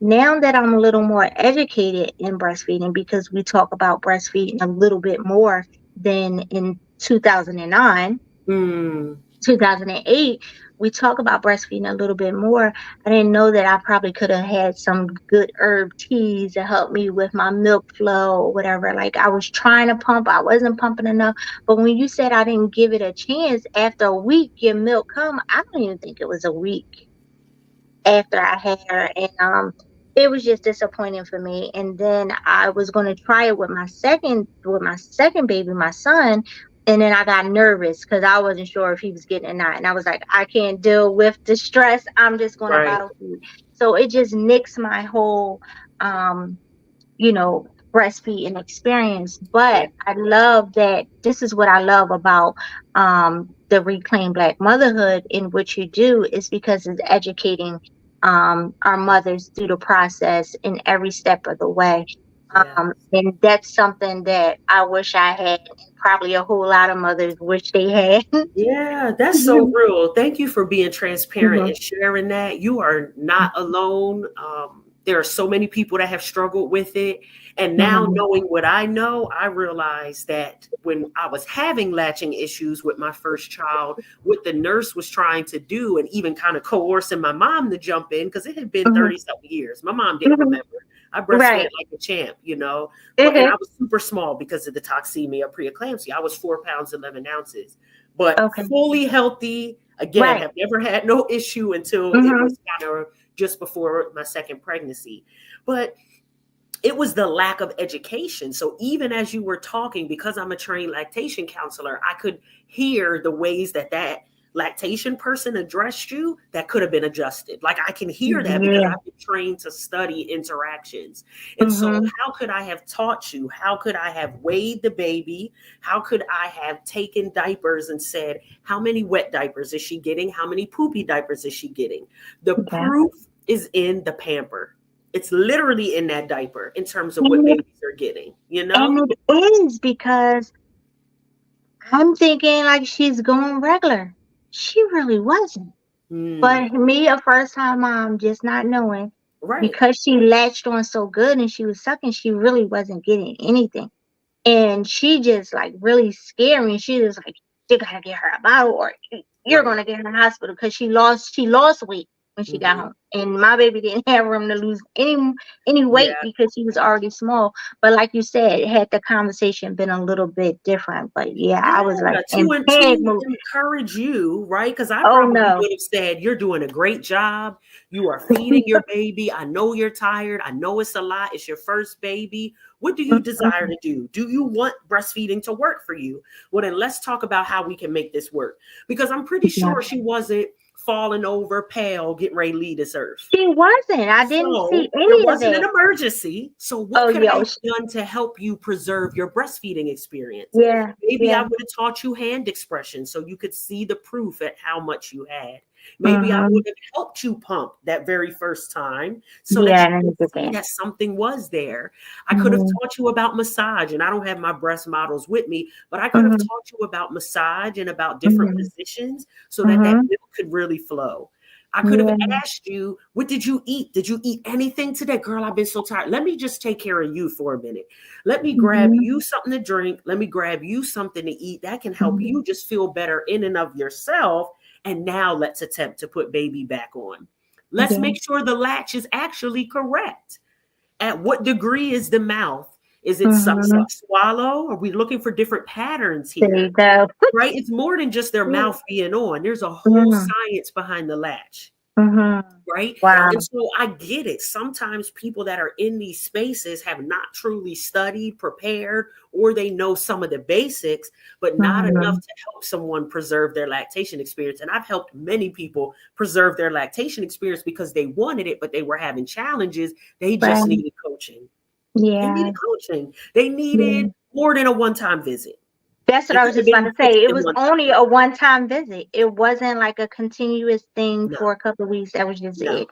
Now that I'm a little more educated in breastfeeding, because we talk about breastfeeding a little bit more than in 2009, mm. 2008, we talk about breastfeeding a little bit more. I didn't know that I probably could have had some good herb teas to help me with my milk flow or whatever. Like I was trying to pump, I wasn't pumping enough. But when you said I didn't give it a chance, after a week, your milk come, I don't even think it was a week after I had her, and it was just disappointing for me. And then I was going to try it with my second baby, my son, and then I got nervous because I wasn't sure if he was getting it or not. And I was like, I can't deal with the stress. I'm just going to Right. bottle feed. So it just nixed my whole um you know, breastfeeding experience. Yeah. But I love that this is what I love about the Reclaim Black Motherhood in which you do is because it's educating our mothers through the process in every step of the way. Yeah. And that's something that I wish I had, and probably a whole lot of mothers wish they had. Yeah, that's so Mhm, real. Thank you for being transparent mhm, and sharing that. You are not alone. There are so many people that have struggled with it. And now, mhm, knowing what I know, I realized that when I was having latching issues with my first child, what the nurse was trying to do, and even kind of coercing my mom to jump in, because it had been mhm, 30 something years. My mom didn't mhm. remember. I breastfed Right. like a champ, but and Mhm. I was super small because of the toxemia preeclampsia. I was 4 pounds 11 ounces, but Okay. fully healthy. Again, Right. have never had no issue until it Mhm, was kind of just before my second pregnancy. But it was the lack of education. So even as you were talking, because I'm a trained lactation counselor, I could hear the ways that lactation person addressed you that could have been adjusted. Like I can hear that because yeah. I've been trained to study interactions. And so Mhm. how could I have taught you? How could I have weighed the baby? How could I have taken diapers and said, how many wet diapers is she getting? How many poopy diapers is she getting? The Yeah. proof is in the pamper. It's literally in that diaper in terms of what And babies are getting, you know? it is because I'm thinking like she's going regular. She really wasn't. Mm, But me, a first time mom, just not knowing, right, because she latched on so good and she was sucking, she really wasn't getting anything. And she just like really scared me. She was like, you gotta get her a bottle or you're right. gonna get her in the hospital because she lost weight. when she got Mhm. home. And my baby didn't have room to lose any weight Yeah. because he was already small. But like you said, had the conversation been a little bit different. But yeah, Yeah, I was like in to and panic to mode. encourage you, right? Because I Oh probably no. would have said, "You're doing a great job. You are feeding your baby. I know you're tired. I know it's a lot. It's your first baby. What do you desire Mhm. to do? Do you want breastfeeding to work for you? Well, then let's talk about how we can make this work." Because I'm pretty Yeah. sure she wasn't falling over, pale, getting ready to leave this earth. She wasn't. I didn't see So there any of wasn't an that. emergency. So what Oh could I yeah. have done to help you preserve your breastfeeding experience? Yeah. Maybe I Yeah. would have taught you hand expression so you could see the proof at how much you had. Maybe I Mhm. would have helped you pump that very first time so that Yeah, you I didn't could get see that. that something was there. I could have Mhm. taught you about massage, and I don't have my breast models with me, but I could have Mhm. taught you about massage and about different Mhm. positions so that that Mhm. milk could really flow. I could have Yeah. asked you, what did you eat? Did you eat anything today? Girl, I've been so tired. Let me just take care of you for a minute. Let me grab Mhm. you something to drink. Let me grab you something to eat. That can help Mhm. you just feel better in and of yourself. And now let's attempt to put baby back on. Let's Yeah. make sure the latch is actually correct. At what degree is the mouth? Is it suck, Mhm. suck, swallow? Are we looking for different patterns There you here? go. Right? It's more than just their mouth being on. There's a whole Mhm. science behind the latch, Mhm. right? Wow. And so I get it. Sometimes people that are in these spaces have not truly studied, prepared, or they know some of the basics, but not enough Mhm. to help someone preserve their lactation experience. And I've helped many people preserve their lactation experience because they wanted it, but they were having challenges. They just Right. needed coaching. They Yeah. needed coaching. They needed Yeah. more than a one-time visit. That's what It I was couldn't have just about been to say. fixed It in was one only time. a one-time visit. It wasn't like a continuous thing No, for a couple of weeks. That was just no. it.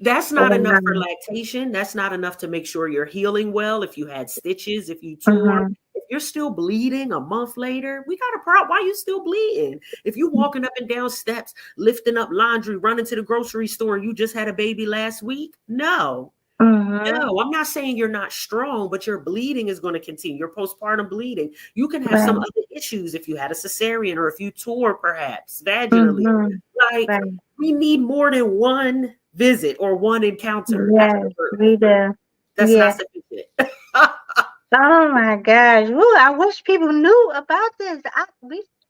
That's Oh, not enough for wow. lactation. That's not enough to make sure you're healing well. If you had stitches, if you tore, Mhm. if you're still bleeding a month later, we got a problem. Why are you still bleeding? If you walking up and down steps, lifting up laundry, running to the grocery store, and you just had a baby last week, no. Mhm. No, I'm not saying you're not strong, but your bleeding is going to continue. Your postpartum bleeding. You can have some Right. other issues if you had a cesarean or if you tore perhaps vaginally. Mhm. Like Right. we need more than one visit or one encounter after Yes, birth. we do. That's not Yeah. sufficient. Oh my gosh. Woo, I wish people knew about this.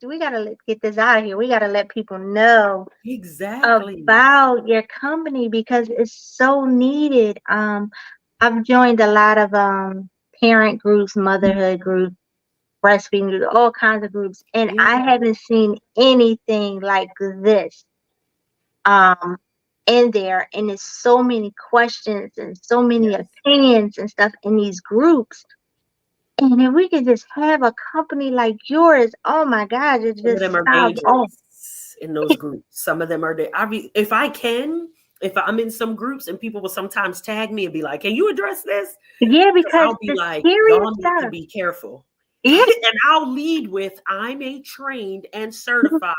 We gotta get this out of here. We gotta let people know Exactly. about your company because it's so needed. I've joined a lot of parent groups, motherhood groups, breastfeeding groups, all kinds of groups, and Yeah. I haven't seen anything like this um in there. And there's so many questions and so many Yes. opinions and stuff in these groups. And if we could just have a company like yours, oh my God, it Some of just them are solves all. dangerous in those groups. Some of them are. If I can, if I'm in some groups and people will sometimes tag me and be like, "Can you address this?" Yeah, Because because I'll be the like, serious "Y'all need to stuff. be careful," Yeah. and I'll lead with, "I'm a trained and certified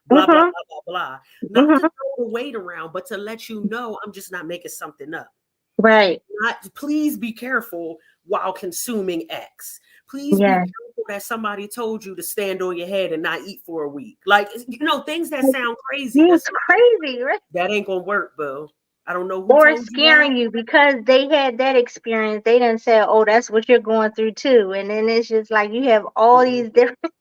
blah blah Mm-hmm. blah blah blah," not to Mm-hmm. throw the weight around, but to let you know I'm just not making something up. Right. Not, please be careful while consuming X. Please be Yeah. careful that somebody told you to stand on your head and not eat for a week. Like, things that sound crazy. It's That's like, crazy, right? that ain't gonna work, boo. I don't know who Or told you that. scaring you because they had that experience. They didn't say, "Oh, that's what you're going through too." And then it's just like you have all Mm-mm. these different.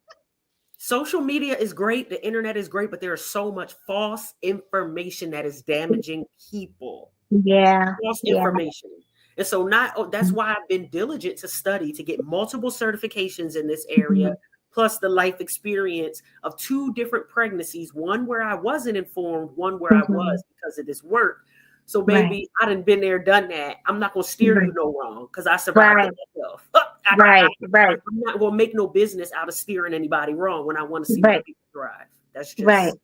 Social media is great, the internet is great, but there is so much false information that is damaging people. Yeah. False Yeah. information. And so that's why I've been diligent to study to get multiple certifications in this area, Mhm. plus the life experience of two different pregnancies, one where I wasn't informed, one where I Mhm. was because of this work. So Right. baby, I done been there, done that. I'm not gonna steer you Right. no wrong because I survived it Right. myself. Right. Right. I'm not gonna make no business out of steering anybody wrong when I want to see my Right. people thrive. That's Right. just,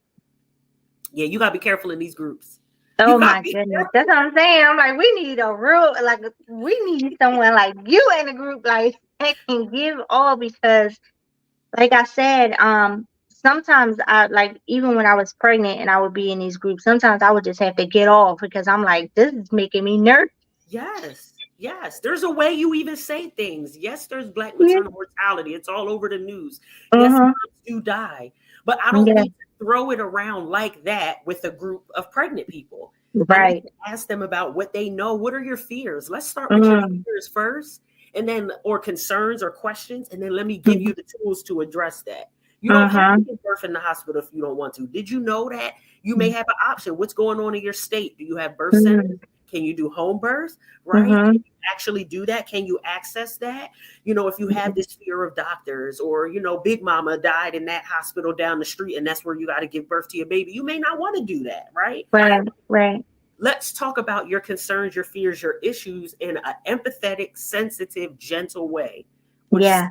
yeah, you gotta be careful in these groups. You Oh gotta my be goodness. That's careful. what I'm saying. I'm like, we need a real, like, we need someone like you in the group, like, that can give all because, like I said, sometimes I, like, even when I was pregnant and I would be in these groups, sometimes I would just have to get off because I'm like, this is making me nervous. Yes. Yes. There's a way you even say things. Yes, there's Black Yeah. maternal mortality. It's all over the news. Yes, Mm-hmm. moms do die. But I don't Yeah. need to throw it around like that with a group of pregnant people. I need Right. to ask them about what they know. What are your fears? Let's start with your Mm, fears first, and then, or concerns or questions, and then let me give mm, you the tools to address that. You don't have to mhm, give birth in the hospital if you don't want to. Did you know that you may have an option? What's going on in your state? Do you have birth centers? mm, Can you do home birth? Right? Can mhm, you actually do that? Can you access that? If you have this fear of doctors, or Big Mama died in that hospital down the street and that's where you got to give birth to your baby, you may not want to do that, right? right, right. Let's talk about your concerns, your fears, your issues in an empathetic, sensitive, gentle way, which Yeah.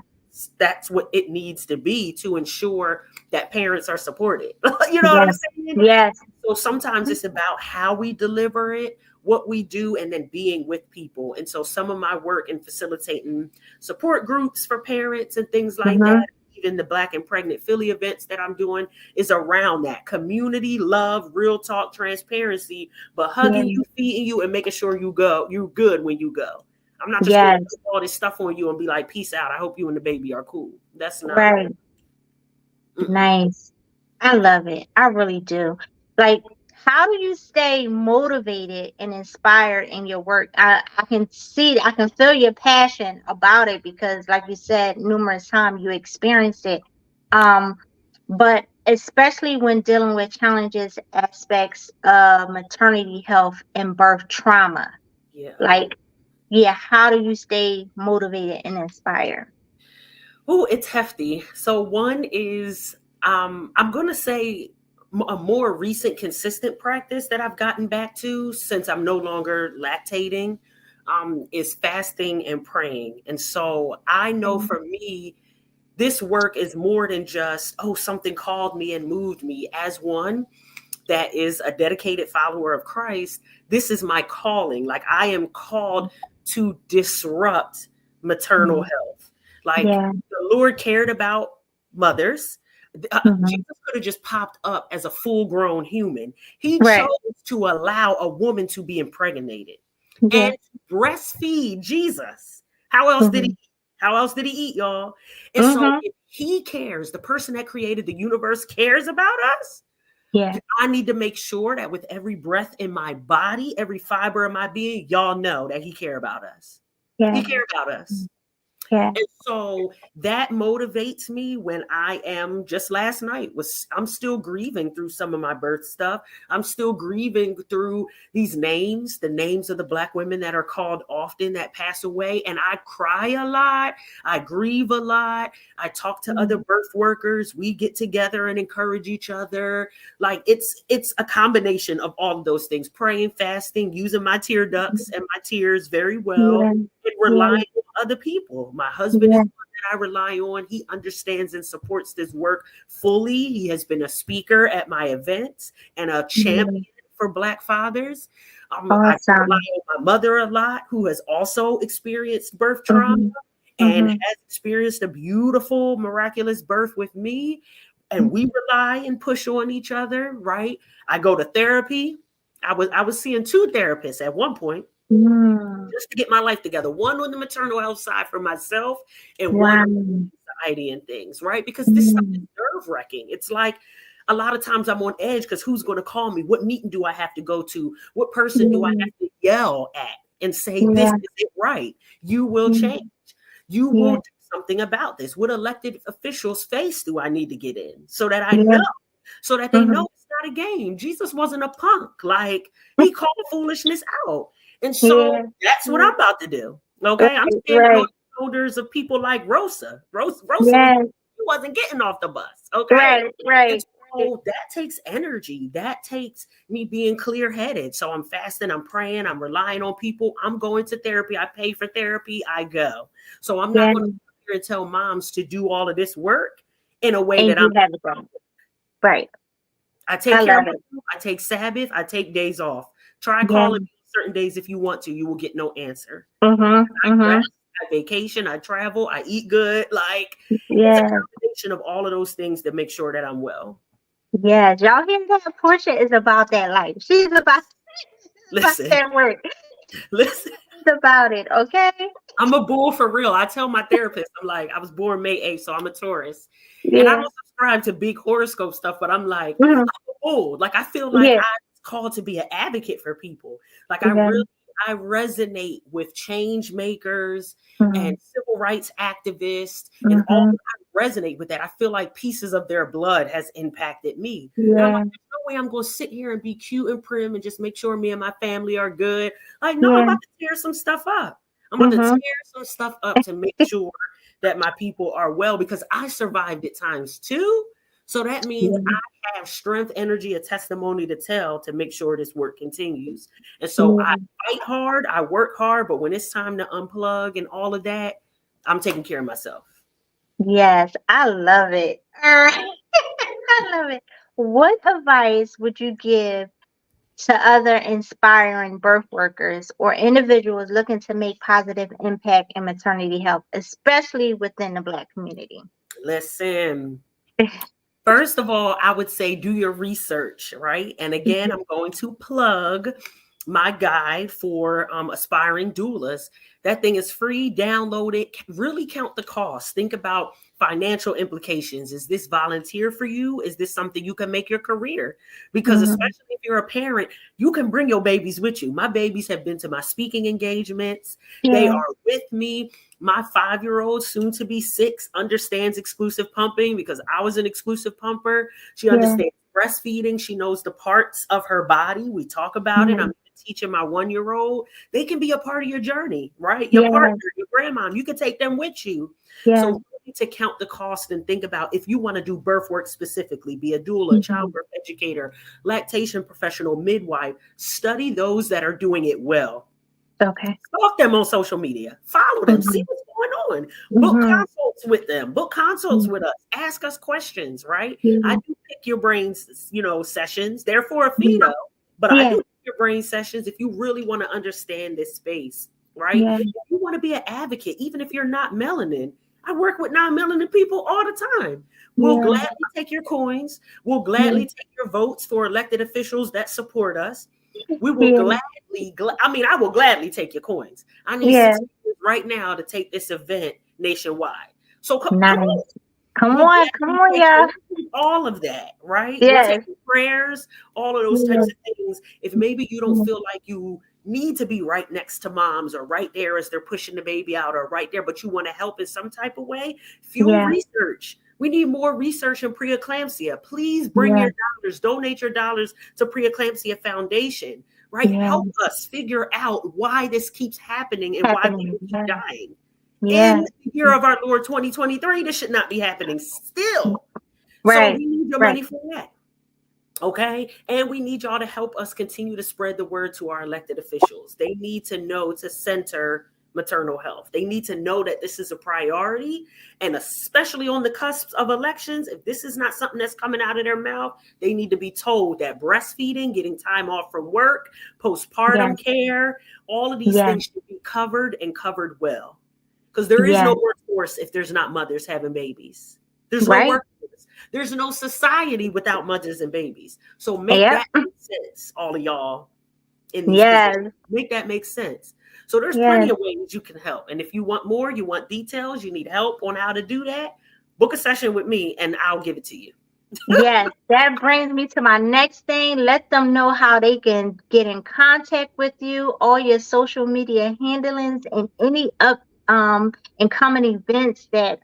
that's what it needs to be to ensure that parents are supported. You know what I'm Yes. saying? Yes. So sometimes it's about how we deliver it, what we do, and then being with people. And so some of my work in facilitating support groups for parents and things like that, Mhm. even the Black and Pregnant Philly events that I'm doing, is around that community, love, real talk, transparency, but Yeah. hugging you, feeding you, and making sure you're good when you go. I'm not just going to Yes. put all this stuff on you and be like, peace out. I hope you and the baby are cool. That's not. Right. Mm-mm. Nice. I love it. I really do. Like, how do you stay motivated and inspired in your work? I can see, I can feel your passion about it because, like you said, numerous times you experienced it. Um, but especially when dealing with challenges, aspects of maternity health and birth trauma. Yeah. Like, yeah, how do you stay motivated and inspired? Oh, it's hefty. So one is, I'm going to say a more recent consistent practice that I've gotten back to since I'm no longer lactating, is fasting and praying. And so I know Mhm. for me, this work is more than just, oh, something called me and moved me. As one that is a dedicated follower of Christ, this is my calling. Like, I am called to disrupt maternal health. Like, Yeah. the Lord cared about mothers. Hmm. Jesus could have just popped up as a full grown human. He chose Right. to allow a woman to be impregnated Yeah. and breastfeed Jesus. How else did he Hmm. eat? How else did he eat, y'all? And so Hmm. if he cares, the person that created the universe cares about us, Yeah. I need to make sure that with every breath in my body, every fiber of my being, y'all know that he care about us. He Yeah. care about us. Yeah. And so that motivates me when I am, just last night I'm still grieving through some of my birth stuff. I'm still grieving through these names, the names of the Black women that are called often that pass away. And I cry a lot. I grieve a lot. I talk to other Mm. birth workers. We get together and encourage each other. Like, it's a combination of all of those things: praying, fasting, using my tear ducts and my tears very well, Yeah. and Yeah. relying on other people. My husband is Yeah. one that I rely on. He understands and supports this work fully. He has been a speaker at my events and a Yeah. champion for Black fathers. I rely Awesome. on my mother a lot, who has also experienced birth trauma Hmm. and Hmm. has experienced a beautiful, miraculous birth with me. And we rely and push on each other, right? I go to therapy. I was seeing two therapists at one point Mm. just to get my life together. One on the maternal health side for myself, and one Wow. on anxiety and things, right? Because this stuff is Mm. nerve wracking. It's like a lot of times I'm on edge because who's going to call me? What meeting do I have to go to? What person do I Mm. have to yell at and say, this Yeah. isn't right? You will change. Mm. You will Yeah. do something about this. What elected officials' face do I need to get in so that I Yeah. know, so that they Hmm. know it's not a game? Jesus wasn't a punk. Like, he called foolishness out. And so Yeah. that's what Yeah. I'm about to do. Okay. I'm Right. standing on Right. the shoulders of people like Rosa. Rosa Yes. wasn't getting off the bus. Okay. Right. And Right. Right. so that takes energy. That takes me being clear headed. So I'm fasting, I'm praying, I'm relying on people. I'm going to therapy. I pay for therapy. I go. So I'm not Yeah. going to sit here and tell moms to do all of this work in a way And that you I'm. have it done. Right. I I take care of love it. myself. I take Sabbath. I take days off. Try Yeah. calling me certain days if you want to. You will get no answer. Mhm. I Mhm. rest, I vacation, I travel, I eat good. Like, it's a Yeah. combination of all of those things to make sure that I'm well. Yes. Y'all hear that? Portia is about that life. She's about about Listen, that work. listen. She's about it. Okay. I'm a bull for real. I tell my therapist, I'm like, I was born May 8th, so I'm a Taurus. And I Yeah. don't subscribe to big horoscope stuff, but I'm like, Mhm. oh, like I feel like Yeah. I'm called to be an advocate for people. Like Yeah. I resonate with change makers and Mhm. civil rights activists and all. Mhm. I resonate with that. I feel like pieces of their blood has impacted me. And I'm like, Yeah. there's no way I'm going to sit here and be cute and prim and just make sure me and my family are good. Like, no, I'm Yeah. about to tear some stuff up. I'm about to Mhm. tear some stuff up to make sure that my people are well, because I survived at times too. So that means Yeah. I have strength, energy, a testimony to tell to make sure this work continues. And so I Yeah. fight hard, I work hard, but when it's time to unplug and all of that, I'm taking care of myself. Yes, I love it. I love it. What advice would you give to other inspiring birth workers or individuals looking to make positive impact in maternity health, especially within the Black community? Listen, first of all, I would say do your research, right? And again, I'm going to plug my guide for aspiring doulas. That thing is free. Download it. Really count the cost. Think about financial implications. Is this volunteer for you? Is this something you can make your career? Because Mhm. especially if you're a parent, you can bring your babies with you. My babies have been to my speaking engagements. They Yeah. are with me. My 5-year-old, soon to be 6, understands exclusive pumping because I was an exclusive pumper. She Yeah. understands breastfeeding. She knows the parts of her body. We talk about it. Mhm. I'm teaching my 1-year-old. They can be a part of your journey, right? Your Yeah. partner, your grandma, you can take them with you. Yeah. So really to count the cost and think about if you want to do birth work specifically, be a doula, Mhm. childbirth educator, lactation professional, midwife, study those that are doing it well. Okay. Stalk them on social media. Follow them. See Mhm. what's going on. Book Mhm. consults with them. Book consults Mhm. with us. Ask us questions, right? I Yeah. do pick your brains, sessions. They're for a fee Yeah. though, but I do Yeah. pick your brain sessions if you really want to understand this space, right? Yeah. If you want to be an advocate, even if you're not melanin, I work with non-melanin people all the time. We'll Yeah. gladly take your coins. We'll Yeah. gladly take your votes for elected officials that support us. We will Yeah. gladly, I will gladly take your coins. I need Yeah. 6 figures right now to take this event nationwide. So come on. Nice. Come We'll on. Come gladly on, take y'all. all of that, right? We'll take Yes. your prayers, all of those Yeah. types of things. If maybe you don't Yeah. feel like you need to be right next to moms or right there as they're pushing the baby out or right there, but you want to help in some type of way, fuel Yeah. research. We need more research in preeclampsia. Please bring Yeah. your dollars, donate your dollars to Preeclampsia Foundation, right? Yeah. Help us figure out why this keeps happening and why Happening. people keep Yeah. dying. Yeah. In the year of our Lord 2023, this should not be happening still. So Right. we need your Right. money for that. Okay. And we need y'all to help us continue to spread the word to our elected officials. They need to know to center maternal health. They need to know that this is a priority. And especially on the cusp of elections, if this is not something that's coming out of their mouth, they need to be told that breastfeeding, getting time off from work, Yeah. postpartum care, all of these Yeah. things should be covered and covered well. Because there is Yeah. no workforce if there's not mothers having babies. There's no Right. workforce. There's no society without mothers and babies. So make Yep. that make sense, all of y'all in these positions. Yes. Make that make sense. So there's plenty Yes. of ways you can help. And if you want more, you want details, you need help on how to do that, book a session with me and I'll give it to you. Yes, that brings me to my next thing. Let them know how they can get in contact with you, all your social media handlings, and any up incoming events that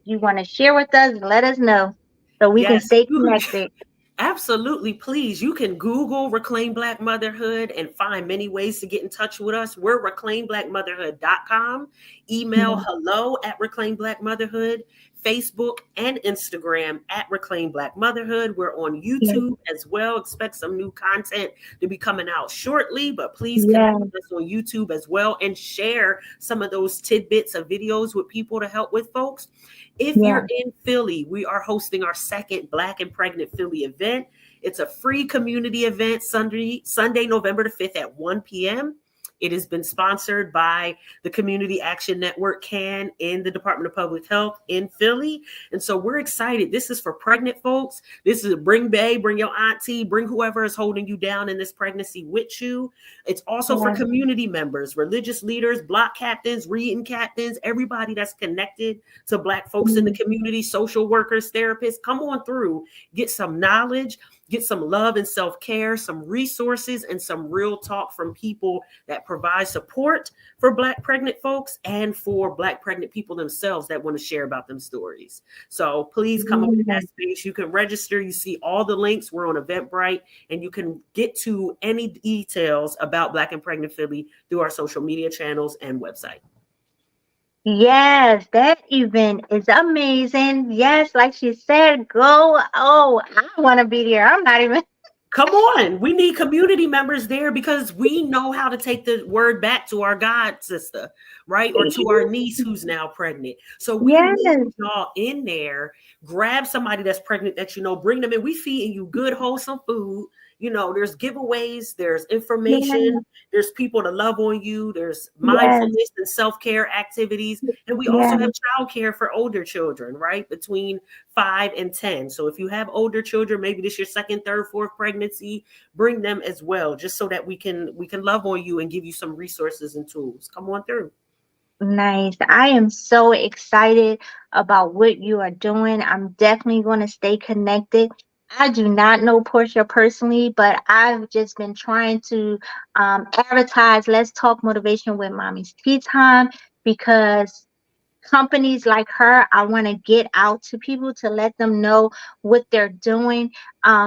you want to share with us. Let us know so we can Yes, stay you connected. absolutely. Please, you can Google Reclaim Black Motherhood and find many ways to get in touch with us. We're reclaimblackmotherhood.com. Email Yeah, hello at Reclaim Black Motherhood, Facebook and Instagram at Reclaim Black Motherhood. We're on yeah, YouTube as well. Expect some new content to be coming out shortly, but please connect yeah, with us on YouTube as well and share some of those tidbits of videos with people to help with folks. If yeah, you're in Philly, we are hosting our second Black and Pregnant Philly event. It's a free community event Sunday, November the 5th at 1 p.m. It has been sponsored by the Community Action Network, CAN, in the Department of Public Health in Philly. And so we're excited. This is for pregnant folks. This is bring bae, bring your auntie, bring whoever is holding you down in this pregnancy with you. It's also for Yeah. community members, religious leaders, block captains, reading captains, everybody that's connected to Black folks in the Mhm. community, social workers, therapists. Come on through, get some knowledge, get some love and self-care, some resources, and some real talk from people that provide support for Black pregnant folks and for Black pregnant people themselves that want to share about them stories. So please come up in that Mhm. space. You can register. You see all the links. We're on Eventbrite, and you can get to any details about Black and Pregnant Philly through our social media channels and website. Yes, that event is amazing. Yes, like she said, go. Oh, I want to be there. I'm not even. Come on. We need community members there because we know how to take the word back to our God sister, right? Or to our niece who's now pregnant. So we need Yes, y'all in there. Grab somebody that's pregnant that you know, bring them in. We feeding you good, wholesome food. You know, there's giveaways, there's information, yes, there's people to love on you, there's yes, mindfulness and self-care activities. And we also have yes. childcare for older children, right? Between 5 and 10. So if you have older children, maybe this your second, third, fourth pregnancy, bring them as well, just so that we can love on you and give you some resources and tools. Come on through. Nice. I am so excited about what you are doing. I'm definitely going to stay connected. I do not know Portia personally, but I've just been trying to advertise Let's Talk Motivation with Mommy's Tea Time because companies like her, I want to get out to people to let them know what they're doing.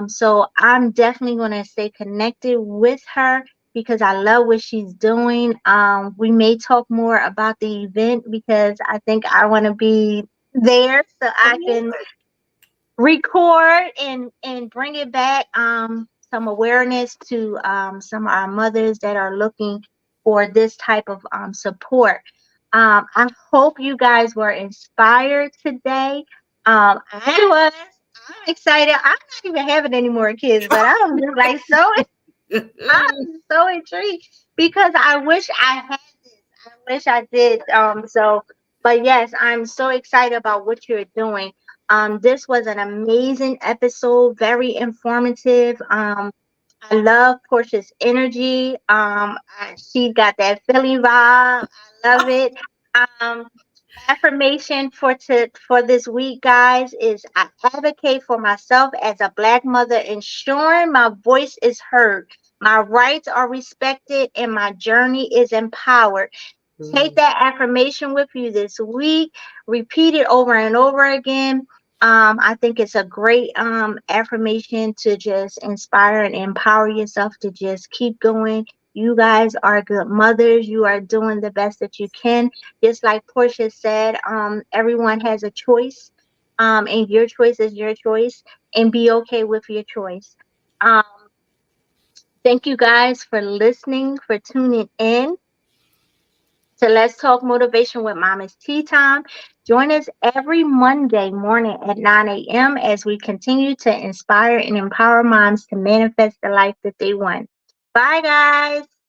So I'm definitely going to stay connected with her because I love what she's doing. We may talk more about the event because I think I want to be there so Come I can on. record and bring it back some awareness to some of our mothers that are looking for this type of support. I hope you guys were inspired today. I was. I'm excited. I'm not even having any more kids, but I'm just like so I'm so intrigued because I wish I had this. I wish I did. But yes, I'm so excited about what you're doing. This was an amazing episode, very informative. I love Portia's energy. She got that Philly vibe. I love it. Um, affirmation for this week, guys, is I advocate for myself as a Black mother, ensuring my voice is heard, my rights are respected, and my journey is empowered. Take that affirmation with you this week. Repeat it over and over again. I think it's a great affirmation to just inspire and empower yourself to just keep going. You guys are good mothers. You are doing the best that you can. Just like Portia said, everyone has a choice, and your choice is your choice, and be okay with your choice. Um, thank you guys for listening, for tuning in. So let's talk motivation with Mama's Tea Time. Join us every Monday morning at 9 a.m. as we continue to inspire and empower moms to manifest the life that they want. Bye, guys.